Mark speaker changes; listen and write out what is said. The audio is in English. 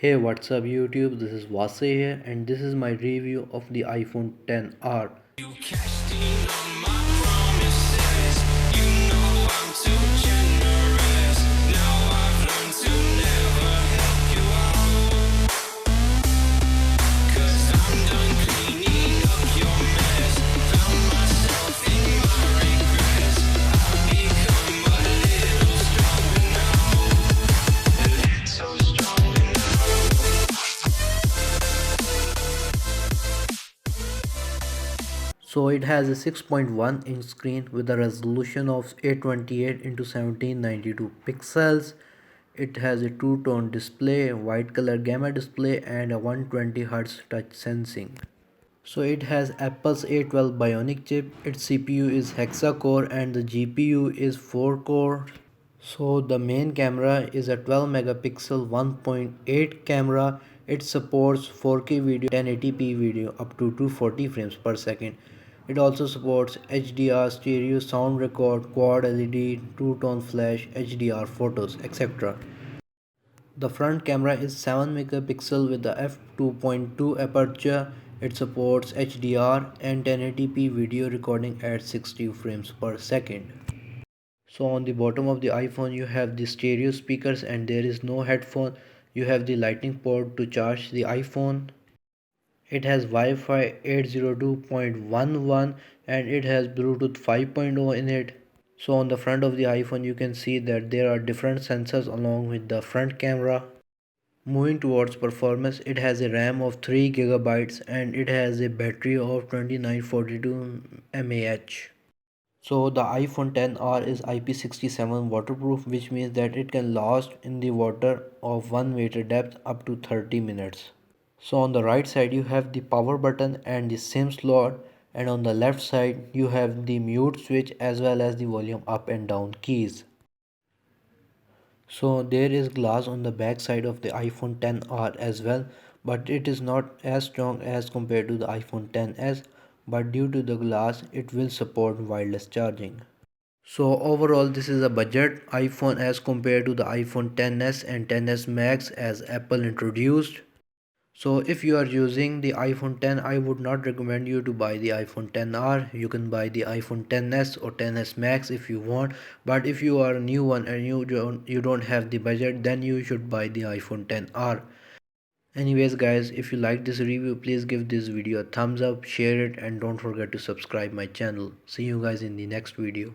Speaker 1: Hey, what's up YouTube? This is Vase here and this is my review of the iPhone XR. You cashed in on my promises. You know I'm too generous. Now I've learned to never help you out. 'Cause I'm done cleaning up your mess. Found myself in my regrets. I've become a little stronger now. A little stronger now. So it has a 6.1 inch screen with a resolution of 828 into 1792 pixels. It has a two-tone display, white color gamma display and a 120 Hz touch sensing. So it has Apple's A12 Bionic chip. Its CPU is hexa-core and the GPU is 4-core. So the main camera is a 12 megapixel 1.8 camera. It supports 4K video, 1080p video up to 240 frames per second. It also supports HDR, stereo, sound record, quad LED, two-tone flash, HDR photos, etc. The front camera is 7 megapixel with the f2.2 aperture. It supports HDR and 1080p video recording at 60 frames per second. So on the bottom of the iPhone you have the stereo speakers and there is no headphone. You have the lightning port to charge the iPhone. It has Wi-Fi 802.11 and it has Bluetooth 5.0 in it. So on the front of the iPhone you can see that there are different sensors along with the front camera. Moving towards performance, it has a RAM of 3 gigabytes and it has a battery of 2942 mAh. So the iPhone XR is IP67 waterproof, which means that it can last in the water of 1 meter depth up to 30 minutes. So on the right side you have the power button and the SIM slot, and on the left side you have the mute switch as well as the volume up and down keys. So there is glass on the back side of the iPhone XR as well, but it is not as strong as compared to the iPhone XS, but due to the glass it will support wireless charging. So overall this is a budget iPhone as compared to the iPhone XS and XS Max as Apple introduced. So if you are using the iPhone 10, I would not recommend you to buy the iPhone 10R. You can buy the iPhone 10s or 10s Max if you want. But if you are a new one and you don't have the budget, then you should buy the iPhone 10R. Anyways guys, if you like this review, please give this video a thumbs up, share it and don't forget to subscribe my channel. See you guys in the next video.